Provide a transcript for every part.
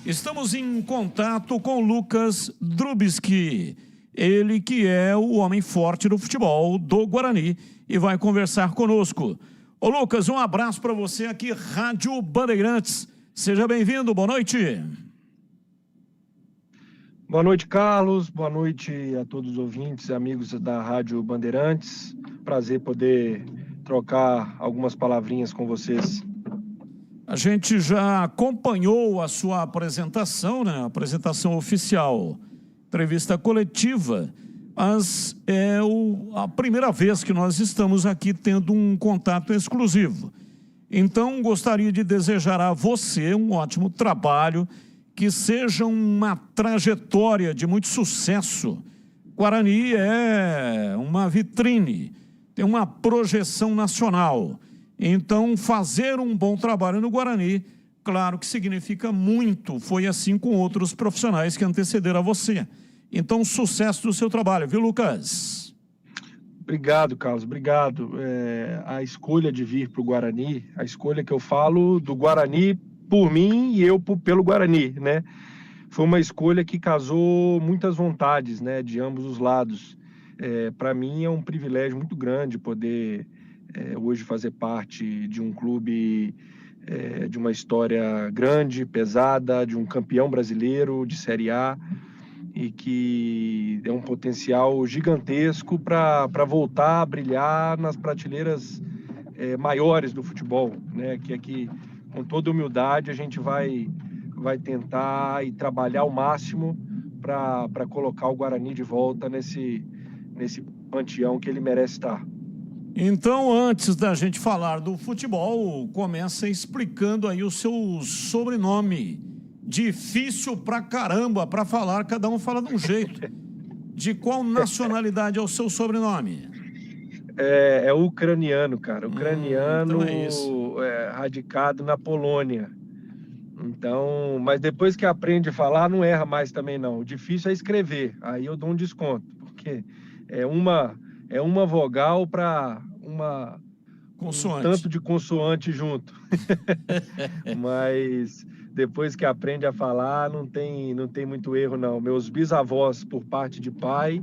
Estamos em contato com Lucas Drubski, ele que é o homem forte do futebol do Guarani e vai conversar conosco. Ô Lucas, um abraço para você aqui, Rádio Bandeirantes. Seja bem-vindo, boa noite. Boa noite, Carlos. Boa noite a todos os ouvintes e amigos da Rádio Bandeirantes. Prazer poder trocar algumas palavrinhas com vocês. A gente já acompanhou a sua apresentação, né? Apresentação oficial, entrevista coletiva, mas é a primeira vez que nós estamos aqui tendo um contato exclusivo. Então, gostaria de desejar a você um ótimo trabalho, que seja uma trajetória de muito sucesso. Guarani é uma vitrine, tem uma projeção nacional. Então, fazer um bom trabalho no Guarani, claro que significa muito. Foi assim com outros profissionais que antecederam a você. Então, sucesso do seu trabalho, viu, Lucas? Obrigado, Carlos, obrigado. A escolha de vir para o Guarani, a escolha que eu falo do Guarani por mim e eu pelo Guarani, né? Foi uma escolha que casou muitas vontades, né, de ambos os lados. Para mim é um privilégio muito grande poder hoje fazer parte de um clube de uma história grande, pesada, de um campeão brasileiro de Série A e que é um potencial gigantesco para voltar a brilhar nas prateleiras maiores do futebol, né? Que aqui, com toda humildade, a gente vai tentar e trabalhar ao máximo para colocar o Guarani de volta nesse panteão que ele merece estar. Então, antes da gente falar do futebol, começa explicando aí o seu sobrenome. Difícil pra caramba pra falar, cada um fala de um jeito. De qual nacionalidade é o seu sobrenome? É ucraniano, cara. Ucraniano, então radicado na Polônia. Então, mas depois que aprende a falar, não erra mais também, não. O difícil é escrever. Aí eu dou um desconto, porque é uma vogal para um tanto de consoante junto. Mas depois que aprende a falar, não tem muito erro, não. Meus bisavós, por parte de pai,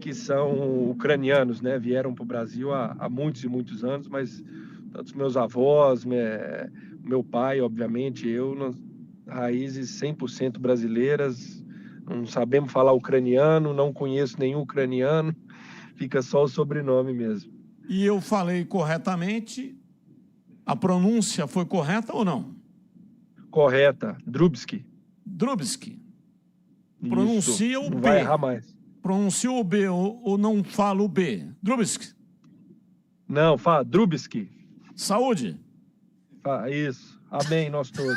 que são ucranianos, né? Vieram para o Brasil há muitos e muitos anos, mas tanto os meus avós, meu pai, obviamente, raízes 100% brasileiras, não sabemos falar ucraniano, não conheço nenhum ucraniano, fica só o sobrenome mesmo. E eu falei corretamente? A pronúncia foi correta ou não? Correta, Drubski. Drubski. Pronuncia o B. Não vai errar mais. Pronuncia o B ou não fala o B? Drubski. Não, fala Drubski. Saúde. Isso. Amém, nós todos.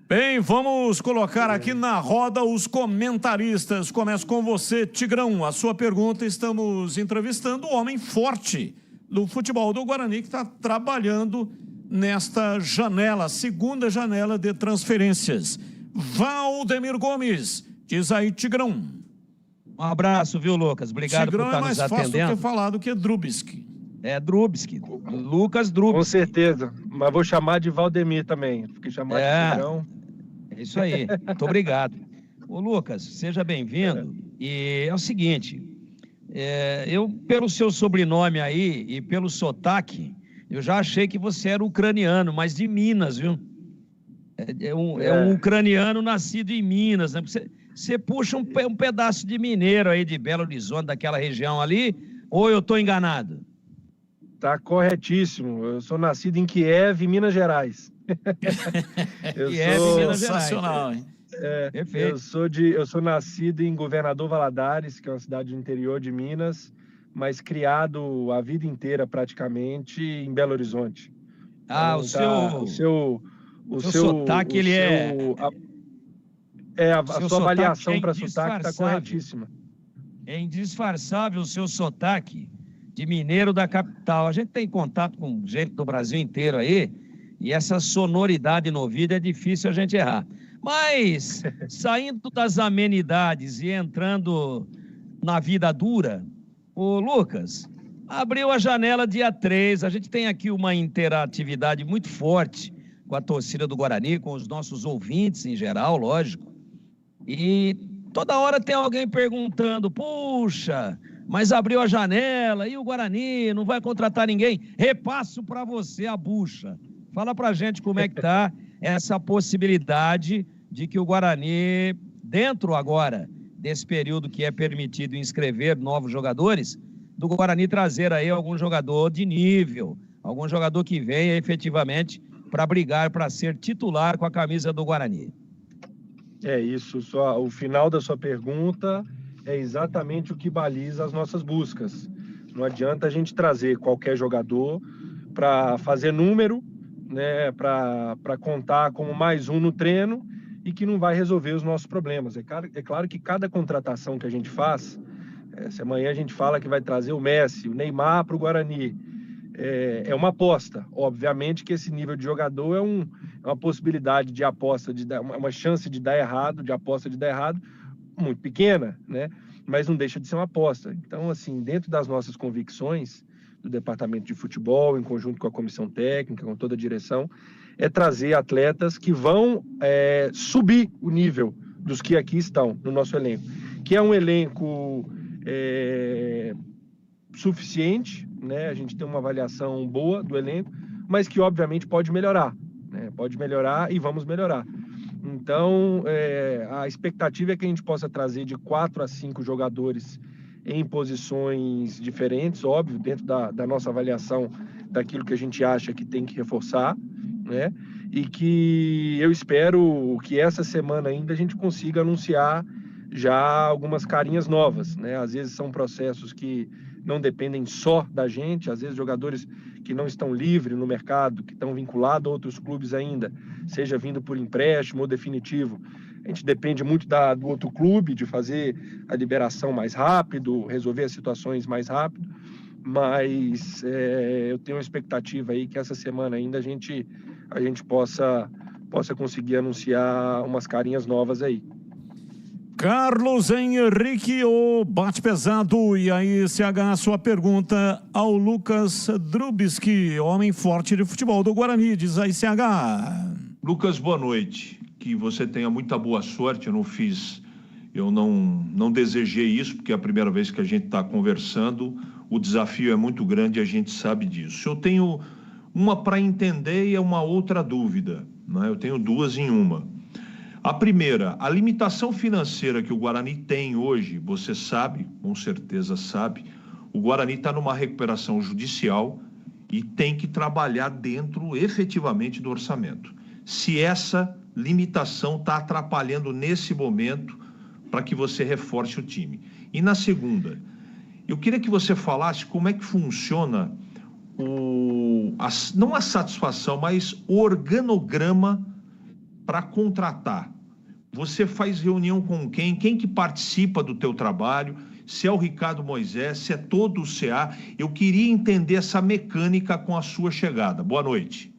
Bem, vamos colocar aqui na roda os comentaristas. Começo com você, Tigrão. A sua pergunta, estamos entrevistando o homem forte do futebol do Guarani, que está trabalhando nesta janela, segunda janela de transferências. Valdemir Gomes, diz aí, Tigrão. Um abraço, viu, Lucas? Obrigado por estar nos atendendo. Tigrão é mais fácil do que falar do que Drubski. É Drubski, Lucas Drubski. Com certeza, mas vou chamar de Valdemir também, porque chamar de Tigrão... É isso aí, muito obrigado. Ô Lucas, seja bem-vindo. E é o seguinte, eu, pelo seu sobrenome aí e pelo sotaque, eu já achei que você era ucraniano, mas de Minas, viu? É um ucraniano nascido em Minas, né? Você puxa um pedaço de mineiro aí de Belo Horizonte, daquela região ali, ou eu estou enganado? Tá corretíssimo. Eu sou nascido em Kiev, Minas Gerais. Sensacional, hein? Eu sou nascido em Governador Valadares, que é uma cidade do interior de Minas, mas criado a vida inteira praticamente em Belo Horizonte. Ah, então, o seu sotaque, a sua avaliação para sotaque está corretíssima. É indisfarçável o seu sotaque de mineiro da capital. A gente tem contato com gente do Brasil inteiro aí, e essa sonoridade no ouvido é difícil a gente errar. Mas, saindo das amenidades e entrando na vida dura, ô Lucas, abriu a janela dia 3, a gente tem aqui uma interatividade muito forte com a torcida do Guarani, com os nossos ouvintes em geral, lógico. E toda hora tem alguém perguntando, puxa, mas abriu a janela, e o Guarani não vai contratar ninguém? Repasso para você a bucha. Fala pra gente como é que tá essa possibilidade de que o Guarani, dentro agora desse período que é permitido inscrever novos jogadores, do Guarani trazer aí algum jogador de nível, algum jogador que venha efetivamente para brigar, para ser titular com a camisa do Guarani. É isso, o final da sua pergunta é exatamente o que baliza as nossas buscas. Não adianta a gente trazer qualquer jogador para fazer número, né, para contar como mais um no treino e que não vai resolver os nossos problemas. É claro que cada contratação que a gente faz, se amanhã a gente fala que vai trazer o Messi, o Neymar para o Guarani, é uma aposta. Obviamente que esse nível de jogador é uma possibilidade de aposta, uma chance de dar errado, de aposta de dar errado, muito pequena, né? Mas não deixa de ser uma aposta. Então, assim, dentro das nossas convicções do departamento de futebol, em conjunto com a comissão técnica, com toda a direção, é trazer atletas que vão subir o nível dos que aqui estão no nosso elenco, que é um elenco suficiente, né? A gente tem uma avaliação boa do elenco, mas que obviamente pode melhorar, né? Pode melhorar e vamos melhorar. Então, a expectativa é que a gente possa trazer de 4 a 5 jogadores em posições diferentes, óbvio, dentro da nossa avaliação daquilo que a gente acha que tem que reforçar, né? E que eu espero que essa semana ainda a gente consiga anunciar já algumas carinhas novas, né? Às vezes são processos que não dependem só da gente, às vezes jogadores que não estão livres no mercado, que estão vinculados a outros clubes ainda, seja vindo por empréstimo ou definitivo. A gente depende muito do outro clube, de fazer a liberação mais rápido, resolver as situações mais rápido, mas eu tenho uma expectativa aí que essa semana ainda a gente possa conseguir anunciar umas carinhas novas aí. Carlos Henrique, o bate pesado. E aí, CH, sua pergunta ao Lucas Drubski, homem forte de futebol do Guarani. Diz aí, CH. Lucas, boa noite. Que você tenha muita boa sorte. Eu não desejei isso, porque é a primeira vez que a gente está conversando. O desafio é muito grande e a gente sabe disso. Eu tenho uma para entender e uma outra dúvida, né? Eu tenho duas em uma. A primeira, a limitação financeira que o Guarani tem hoje, você sabe, com certeza sabe, o Guarani está numa recuperação judicial e tem que trabalhar dentro, efetivamente, do orçamento. Se essa limitação está atrapalhando nesse momento para que você reforce o time. E na segunda, eu queria que você falasse como é que funciona não a satisfação, mas o organograma para contratar. Você faz reunião com quem? Quem que participa do teu trabalho? Se é o Ricardo Moisés, se é todo o CA. Eu queria entender essa mecânica com a sua chegada. Boa noite.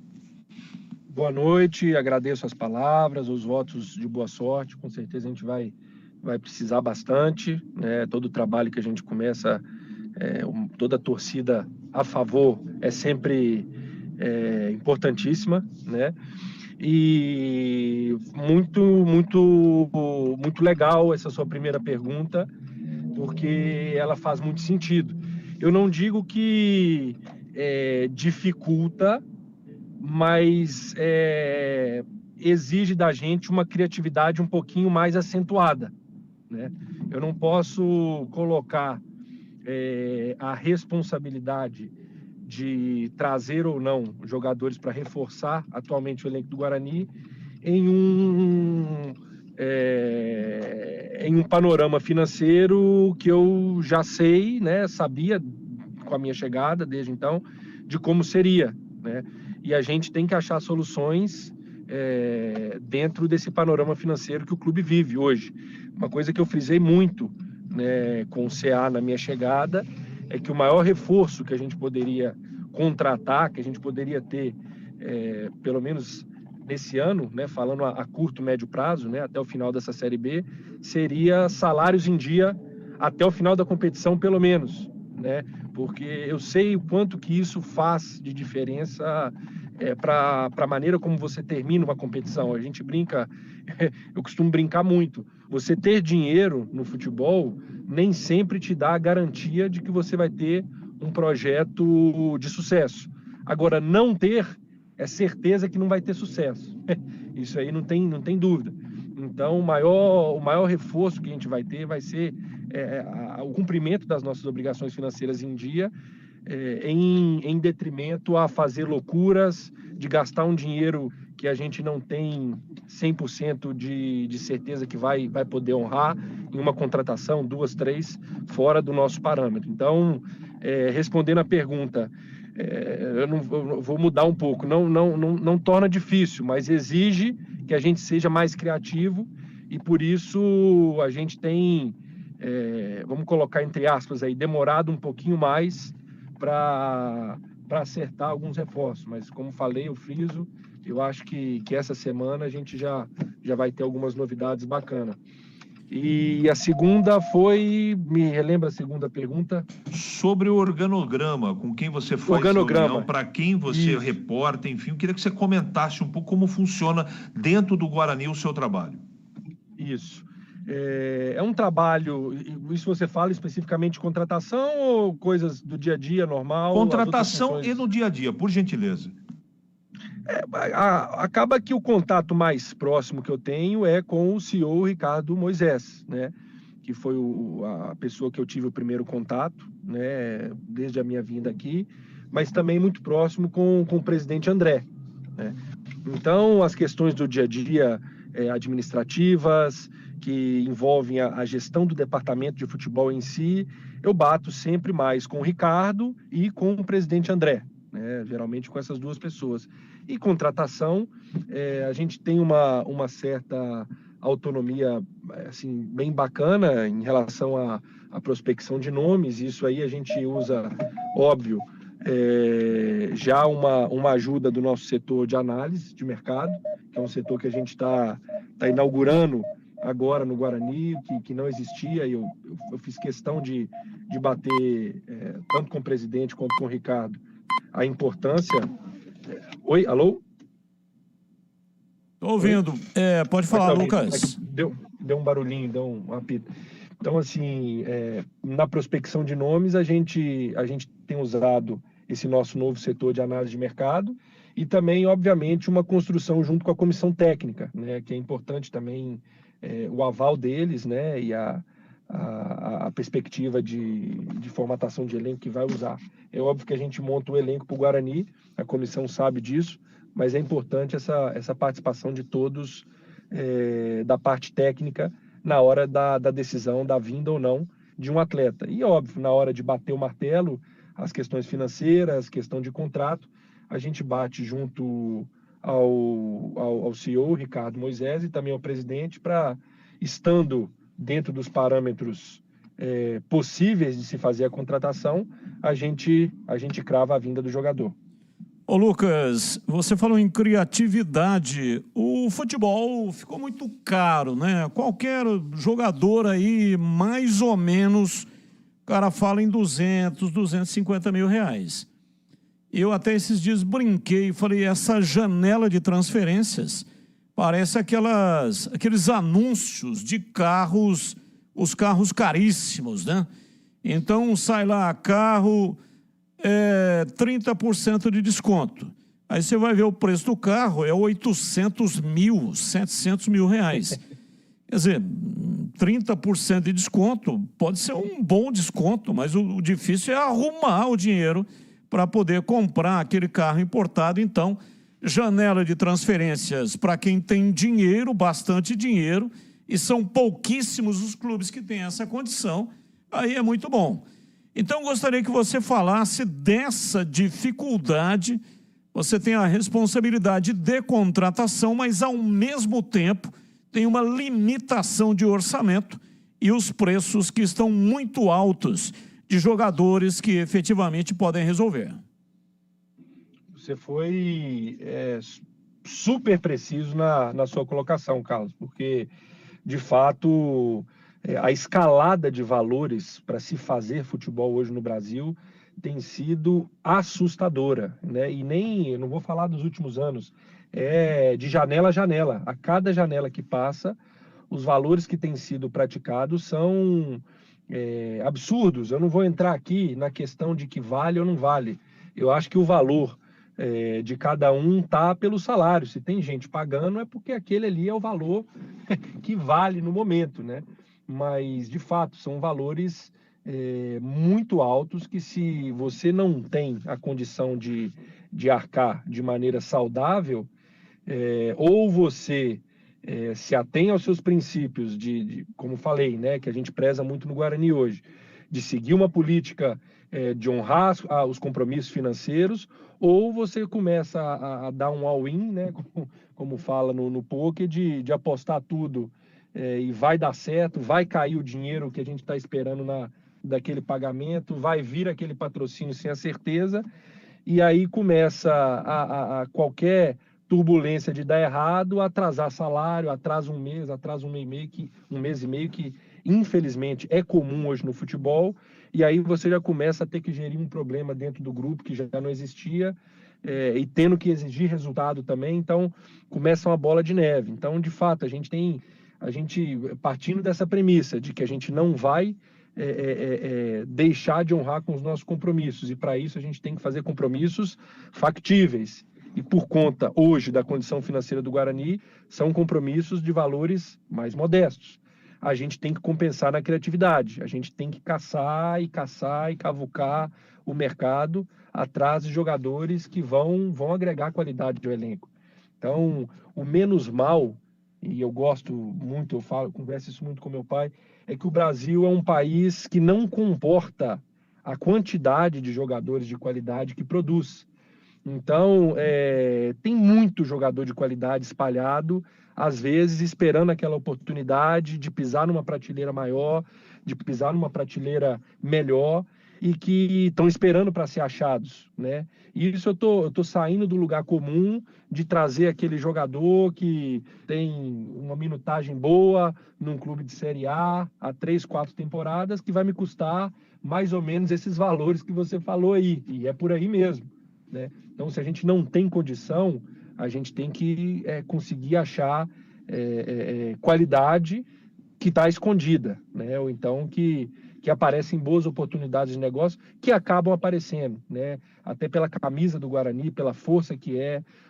Boa noite, agradeço as palavras, os votos de boa sorte. Com certeza a gente vai precisar bastante, né? Todo o trabalho que a gente começa, toda a torcida a favor é sempre importantíssima, né? E muito legal essa sua primeira pergunta, porque ela faz muito sentido. Eu não digo que dificulta, mas exige da gente uma criatividade um pouquinho mais acentuada, né? Eu não posso colocar a responsabilidade de trazer ou não jogadores para reforçar atualmente o elenco do Guarani em um panorama financeiro que eu já sei, né, sabia com a minha chegada desde então, de como seria, né? E a gente tem que achar soluções dentro desse panorama financeiro que o clube vive hoje. Uma coisa que eu frisei muito, né, com o CA na minha chegada, é que o maior reforço que a gente poderia contratar, que a gente poderia ter, pelo menos nesse ano, né, falando a curto, médio prazo, né, até o final dessa Série B, seria salários em dia até o final da competição, pelo menos, né, porque eu sei o quanto que isso faz de diferença para a maneira como você termina uma competição. A gente brinca, eu costumo brincar muito. Você ter dinheiro no futebol nem sempre te dá a garantia de que você vai ter um projeto de sucesso. Agora, não ter é certeza que não vai ter sucesso. Isso aí não tem dúvida. Então, o maior reforço que a gente vai ter vai ser o cumprimento das nossas obrigações financeiras em dia, em detrimento a fazer loucuras, de gastar um dinheiro que a gente não tem 100% de certeza que vai poder honrar em uma contratação, 2, 3, fora do nosso parâmetro. Então, respondendo a pergunta, eu vou mudar um pouco, não torna difícil, mas exige que a gente seja mais criativo e por isso a gente tem, vamos colocar entre aspas aí, demorado um pouquinho mais para acertar alguns reforços, mas como falei, eu friso, eu acho que essa semana a gente já vai ter algumas novidades bacanas. E a segunda foi, me relembra a segunda pergunta? Sobre o organograma, com quem você faz reunião, para quem você reporta, enfim, eu queria que você comentasse um pouco como funciona dentro do Guarani o seu trabalho. Isso. É um trabalho, isso você fala especificamente de contratação ou coisas do dia a dia normal? Contratação e no dia a dia, por gentileza. Acaba que o contato mais próximo que eu tenho é com o CEO Ricardo Moisés, né? Que foi a pessoa que eu tive o primeiro contato, né? Desde a minha vinda aqui, mas também muito próximo com o presidente André, né? Então, as questões do dia a dia administrativas, que envolvem a gestão do departamento de futebol em si, eu bato sempre mais com o Ricardo e com o presidente André, né? Geralmente com essas duas pessoas. E contratação, a gente tem uma certa autonomia assim, bem bacana em relação à prospecção de nomes. Isso aí a gente usa, óbvio, já uma ajuda do nosso setor de análise de mercado, que é um setor que a gente está inaugurando agora no Guarani, que não existia, e eu fiz questão de bater, tanto com o presidente quanto com o Ricardo, a importância... Oi, alô? Estou ouvindo. Pode falar, Lucas. Deu um barulhinho, deu um apito. Então, assim, na prospecção de nomes, a gente tem usado esse nosso novo setor de análise de mercado e também, obviamente, uma construção junto com a comissão técnica, né, que é importante também o aval deles, né, e a perspectiva de formatação de elenco que vai usar. É óbvio que a gente monta o elenco para o Guarani, a comissão sabe disso, mas é importante essa participação de todos da parte técnica na hora da decisão da vinda ou não de um atleta. E, óbvio, na hora de bater o martelo, as questões financeiras, questão de contrato, a gente bate junto ao CEO, Ricardo Moisés, e também ao presidente, para, estando dentro dos parâmetros possíveis de se fazer a contratação, a gente crava a vinda do jogador. Ô Lucas, você falou em criatividade. O futebol ficou muito caro, né? Qualquer jogador aí, mais ou menos, o cara fala em 200, 250 mil reais. Eu até esses dias brinquei e falei, essa janela de transferências parece aqueles anúncios de carros, os carros caríssimos, né? Então sai lá, carro... 30% de desconto. Aí você vai ver o preço do carro, 800 mil, 700 mil reais. Quer dizer, 30% de desconto pode ser um bom desconto, mas o difícil é arrumar o dinheiro para poder comprar aquele carro importado. Então, janela de transferências para quem tem dinheiro, bastante dinheiro, e são pouquíssimos os clubes que têm essa condição, aí é muito bom. Então, gostaria que você falasse dessa dificuldade. Você tem a responsabilidade de contratação, mas, ao mesmo tempo, tem uma limitação de orçamento e os preços que estão muito altos de jogadores que efetivamente podem resolver. Você foi super preciso na sua colocação, Carlos, porque, de fato... a escalada de valores para se fazer futebol hoje no Brasil tem sido assustadora, né? E nem, eu não vou falar dos últimos anos, é de janela a janela. A cada janela que passa, os valores que têm sido praticados são absurdos. Eu não vou entrar aqui na questão de que vale ou não vale. Eu acho que o valor de cada um tá pelo salário. Se tem gente pagando, é porque aquele ali é o valor que vale no momento, né? Mas, de fato, são valores muito altos que, se você não tem a condição de arcar de maneira saudável, ou você se atém aos seus princípios como falei, né, que a gente preza muito no Guarani hoje, de seguir uma política de honrar os compromissos financeiros, ou você começa a dar um all-in, né, como fala no poker, de apostar tudo e vai dar certo, vai cair o dinheiro que a gente está esperando daquele pagamento, vai vir aquele patrocínio sem a certeza, e aí começa a qualquer turbulência de dar errado, atrasar salário, atrasa um mês, atrasa um mês e meio, que infelizmente é comum hoje no futebol, e aí você já começa a ter que gerir um problema dentro do grupo que já não existia, e tendo que exigir resultado também, então começa uma bola de neve. Então, de fato, a gente partindo dessa premissa de que a gente não vai deixar de honrar com os nossos compromissos, e para isso a gente tem que fazer compromissos factíveis. E por conta, hoje, da condição financeira do Guarani, são compromissos de valores mais modestos. A gente tem que compensar na criatividade, a gente tem que caçar e cavucar o mercado atrás de jogadores que vão agregar qualidade ao elenco. Então, o menos mal, e eu gosto muito, converso isso muito com meu pai, é que o Brasil é um país que não comporta a quantidade de jogadores de qualidade que produz. Então, tem muito jogador de qualidade espalhado, às vezes esperando aquela oportunidade de pisar numa prateleira maior, de pisar numa prateleira melhor, e que estão esperando para ser achados, né? E isso eu tô saindo do lugar comum de trazer aquele jogador que tem uma minutagem boa num clube de Série A há 3, 4 temporadas, que vai me custar mais ou menos esses valores que você falou aí, e é por aí mesmo, né? Então, se a gente não tem condição, a gente tem que conseguir achar qualidade que está escondida, né? Ou então que aparecem boas oportunidades de negócio que acabam aparecendo, né? Até pela camisa do Guarani, pela força que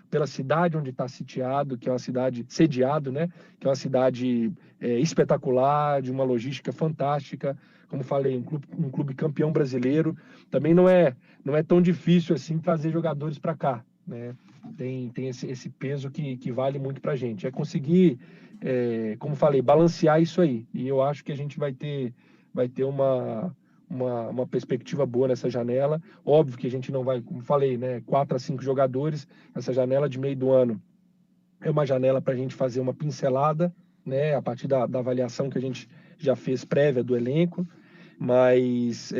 pela cidade onde está sediado, que é uma cidade sediado, né? Que é uma cidade espetacular, de uma logística fantástica. Como falei, um clube campeão brasileiro. Também não é tão difícil assim trazer jogadores para cá, né? Tem esse peso que vale muito para a gente. É conseguir, como falei, balancear isso aí. E eu acho que a gente vai ter uma perspectiva boa nessa janela. Óbvio que a gente não vai, como falei, né, 4 a 5 jogadores. Essa janela de meio do ano é uma janela para a gente fazer uma pincelada, né, a partir da avaliação que a gente já fez prévia do elenco. Mas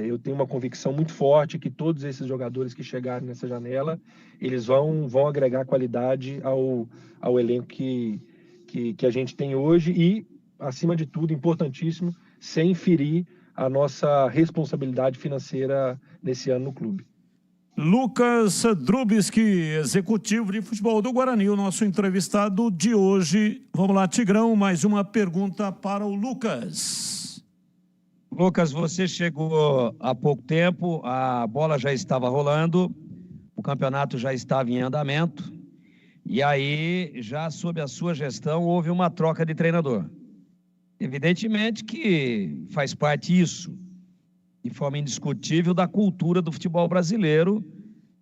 eu tenho uma convicção muito forte que todos esses jogadores que chegarem nessa janela, eles vão agregar qualidade ao elenco que a gente tem hoje e, acima de tudo, importantíssimo, sem ferir a nossa responsabilidade financeira nesse ano no clube. Lucas Drubski, executivo de futebol do Guarani, o nosso entrevistado de hoje. Vamos lá, Tigrão, mais uma pergunta para o Lucas. Lucas, você chegou há pouco tempo, a bola já estava rolando, o campeonato já estava em andamento, e aí, já sob a sua gestão, houve uma troca de treinador. Evidentemente que faz parte isso, de forma indiscutível, da cultura do futebol brasileiro.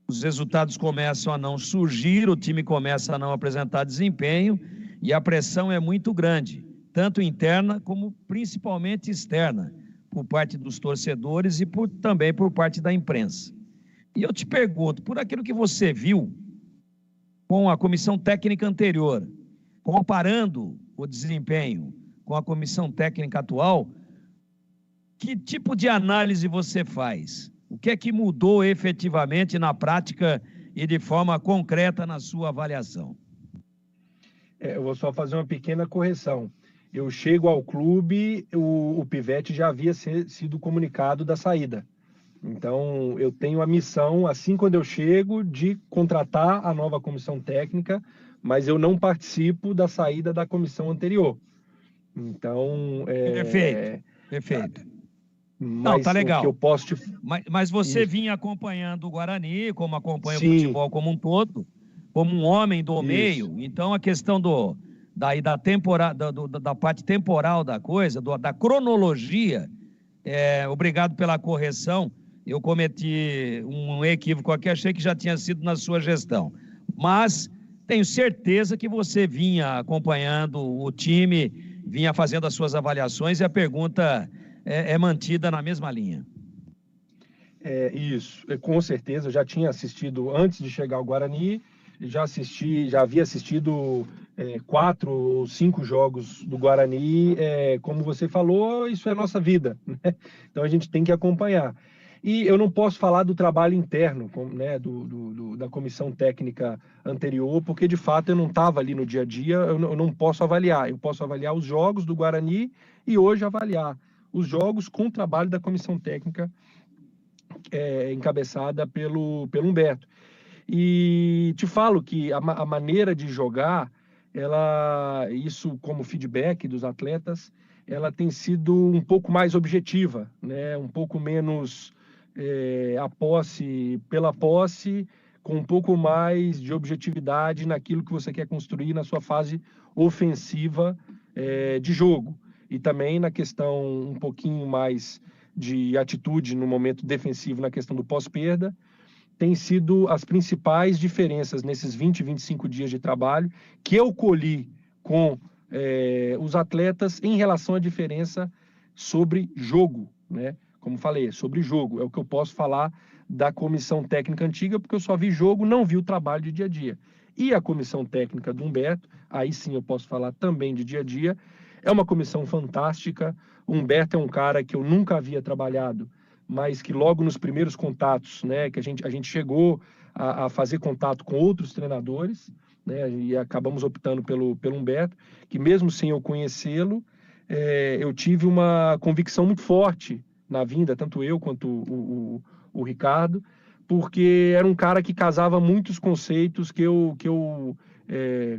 Os resultados começam a não surgir, o time começa a não apresentar desempenho, e a pressão é muito grande, tanto interna como principalmente externa, por parte dos torcedores e também por parte da imprensa. E eu te pergunto, por aquilo que você viu com a comissão técnica anterior, comparando o desempenho com a comissão técnica atual, que tipo de análise você faz? O que é que mudou efetivamente na prática e de forma concreta na sua avaliação? Eu vou só fazer uma pequena correção. Eu chego ao clube, o Pivete já havia sido comunicado da saída, Então, eu tenho a missão, assim quando eu chego, de contratar a nova comissão técnica, mas eu não participo da saída da comissão anterior. Então, Perfeito, perfeito. Não, tá mas o que eu legal. posso te... Mas você Isso. vinha acompanhando o Guarani, como acompanha o Sim, futebol como um todo, como um homem do isso. meio. Então, a questão da temporada, da parte temporal da coisa, da cronologia, obrigado pela correção. Eu cometi um equívoco aqui, achei que já tinha sido na sua gestão. Mas tenho certeza que você vinha acompanhando o time, vinha fazendo as suas avaliações e a pergunta é mantida na mesma linha. Isso, com certeza. Eu já tinha assistido antes de chegar ao Guarani, já havia assistido 4 ou 5 jogos do Guarani. Como você falou, isso é nossa vida, né? Então a gente tem que acompanhar. E eu não posso falar do trabalho interno, né, da comissão técnica anterior, porque de fato eu não estava ali no dia a dia, eu não posso avaliar. Eu posso avaliar os jogos do Guarani e hoje avaliar os jogos com o trabalho da comissão técnica encabeçada pelo Humberto. E te falo que a maneira de jogar, isso como feedback dos atletas, ela tem sido um pouco mais objetiva, né? Um pouco menos a posse pela posse, com um pouco mais de objetividade naquilo que você quer construir na sua fase ofensiva de jogo. E também na questão um pouquinho mais de atitude no momento defensivo, na questão do pós-perda, tem sido as principais diferenças nesses 20, 25 dias de trabalho que eu colhi com os atletas em relação à diferença sobre jogo, né? Como falei, sobre jogo. É o que eu posso falar da comissão técnica antiga, porque eu só vi jogo, não vi o trabalho de dia a dia. E a comissão técnica do Humberto, aí sim eu posso falar também de dia a dia, é uma comissão fantástica. O Humberto é um cara que eu nunca havia trabalhado, mas que logo nos primeiros contatos, né, que a gente chegou a fazer contato com outros treinadores, né, e acabamos optando pelo Humberto, que mesmo sem eu conhecê-lo, eu tive uma convicção muito forte na vinda, tanto eu quanto o Ricardo, porque era um cara que casava muitos conceitos que eu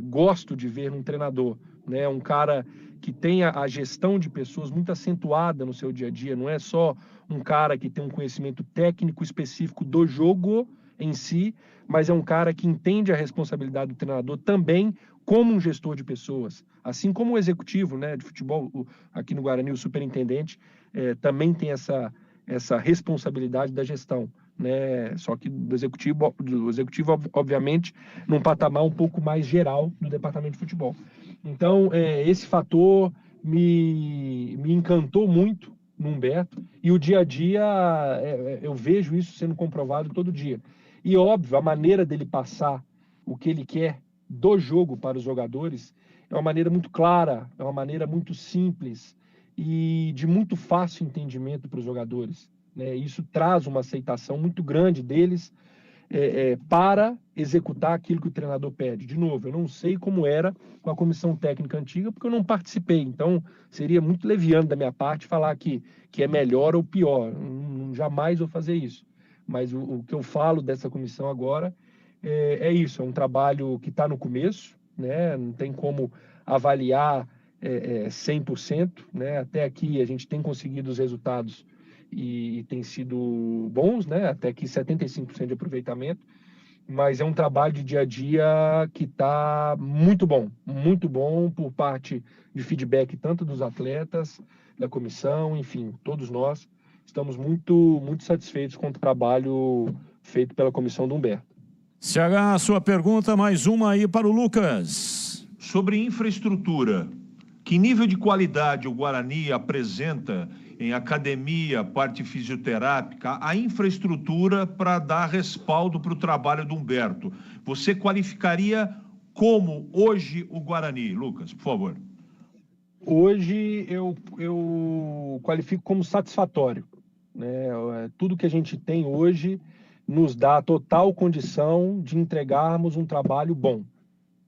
gosto de ver num treinador, né, um cara que tenha a gestão de pessoas muito acentuada no seu dia a dia, não é só um cara que tem um conhecimento técnico específico do jogo em si, mas é um cara que entende a responsabilidade do treinador também como um gestor de pessoas, assim como o executivo, né, de futebol, aqui no Guarani, o superintendente, também tem essa responsabilidade da gestão, né, só que do executivo, obviamente, num patamar um pouco mais geral do departamento de futebol. Então, esse fator me encantou muito no Humberto, e o dia a dia eu vejo isso sendo comprovado todo dia. E óbvio, a maneira dele passar o que ele quer do jogo para os jogadores é uma maneira muito clara, é uma maneira muito simples e de muito fácil entendimento para os jogadores, né? Isso traz uma aceitação muito grande deles para executar aquilo que o treinador pede. De novo, eu não sei como era com a comissão técnica antiga, porque eu não participei. Então, seria muito leviano da minha parte falar que é melhor ou pior. Jamais vou fazer isso. Mas o que eu falo dessa comissão agora é isso. É um trabalho que está no começo, né? Não tem como avaliar 100%. Né? Até aqui a gente tem conseguido os resultados e tem sido bons, né? Até aqui 75% de aproveitamento, mas é um trabalho de dia a dia que está muito bom por parte de feedback tanto dos atletas, da comissão, enfim, todos nós estamos muito satisfeitos com o trabalho feito pela comissão do Humberto. CH, a sua pergunta, mais uma aí para o Lucas. Sobre infraestrutura, que nível de qualidade o Guarani apresenta em academia, parte fisioterápica, a infraestrutura para dar respaldo para o trabalho do Humberto? Você qualificaria como hoje o Guarani, Lucas, por favor? Hoje eu qualifico como satisfatório, né? Tudo que a gente tem hoje nos dá total condição de entregarmos um trabalho bom.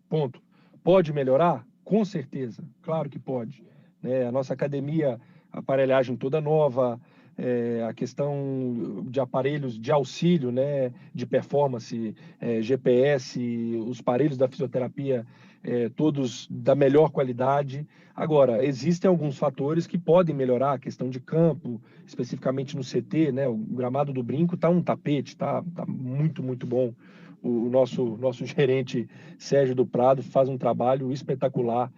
Ponto. Pode melhorar? Com certeza, claro que pode, né? A nossa academia, aparelhagem toda nova, a questão de aparelhos de auxílio, né, de performance, GPS, os aparelhos da fisioterapia, todos da melhor qualidade. Agora, existem alguns fatores que podem melhorar, a questão de campo, especificamente no CT, né, o gramado do Brinco está um tapete, tá muito, muito bom. O nosso gerente Sérgio do Prado faz um trabalho espetacular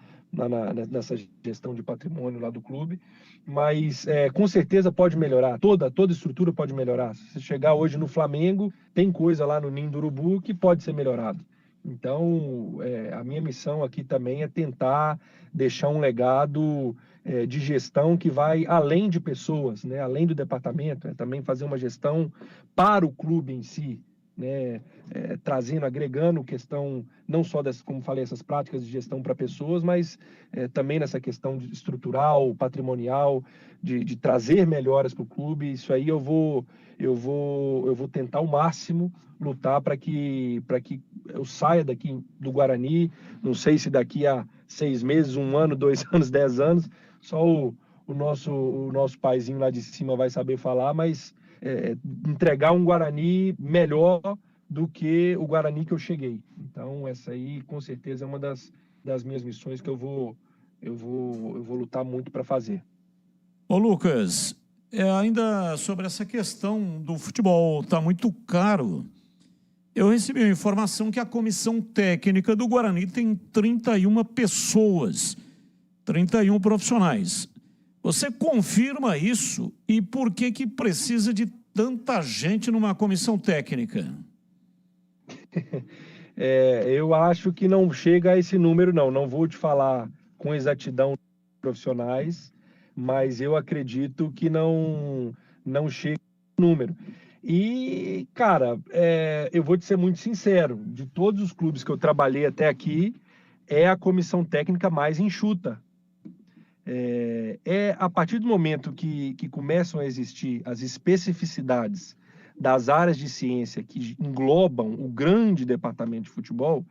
nessa gestão de patrimônio lá do clube, mas com certeza pode melhorar, toda estrutura pode melhorar. Se você chegar hoje no Flamengo, tem coisa lá no Ninho do Urubu que pode ser melhorado. Então, a minha missão aqui também é tentar deixar um legado de gestão que vai além de pessoas, né? Além do departamento, é também fazer uma gestão para o clube em si, né? Trazendo, agregando questão, não só como falei, essas práticas de gestão para pessoas, mas também nessa questão estrutural, patrimonial, de trazer melhoras para o clube. Isso aí eu vou tentar ao máximo lutar para que eu saia daqui do Guarani. Não sei se daqui a 6 meses, 1 ano, 2 anos, 10 anos, só o nosso paizinho lá de cima vai saber falar, mas entregar um Guarani melhor do que o Guarani que eu cheguei. Então, essa aí, com certeza, é uma das minhas missões que eu vou lutar muito para fazer. Ô Lucas, ainda sobre essa questão do futebol tá muito caro, eu recebi a informação que a comissão técnica do Guarani tem 31 pessoas, 31 profissionais. Você confirma isso? E por que precisa de tanta gente numa comissão técnica? Eu acho que não chega a esse número, não. Não vou te falar com exatidão profissionais, mas eu acredito que não chega a esse número. E, cara, eu vou te ser muito sincero, de todos os clubes que eu trabalhei até aqui, é a comissão técnica mais enxuta. A partir do momento que começam a existir as especificidades das áreas de ciência que englobam o grande departamento de futebol,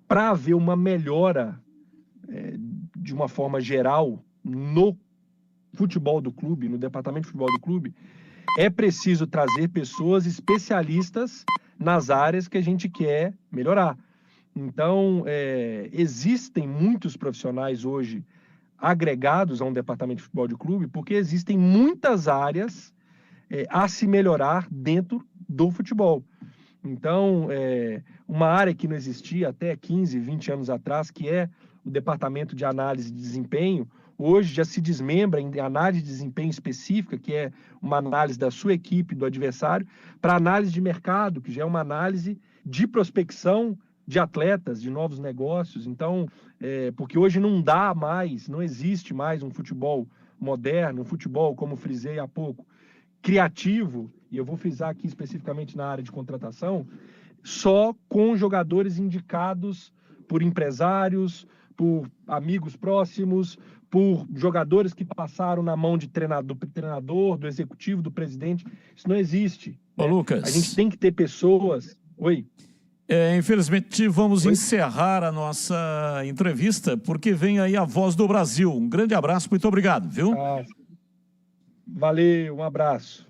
para haver uma melhora de uma forma geral no futebol do clube, no departamento de futebol do clube, é preciso trazer pessoas especialistas nas áreas que a gente quer melhorar. Então, existem muitos profissionais hoje agregados a um departamento de futebol de clube, porque existem muitas áreas a se melhorar dentro do futebol. Então, uma área que não existia até 15, 20 anos atrás, que é o departamento de análise de desempenho, hoje já se desmembra em análise de desempenho específica, que é uma análise da sua equipe, do adversário, para análise de mercado, que já é uma análise de prospecção de atletas, de novos negócios. Então, porque hoje não dá mais, não existe mais um futebol moderno, um futebol, como frisei há pouco, criativo, e eu vou frisar aqui especificamente na área de contratação, só com jogadores indicados por empresários, por amigos próximos, por jogadores que passaram na mão do treinador, do executivo, do presidente. Isso não existe. Ô, Lucas, a gente tem que ter pessoas... Oi? Infelizmente, vamos encerrar a nossa entrevista, porque vem aí a Voz do Brasil. Um grande abraço, muito obrigado, viu? Valeu, um abraço.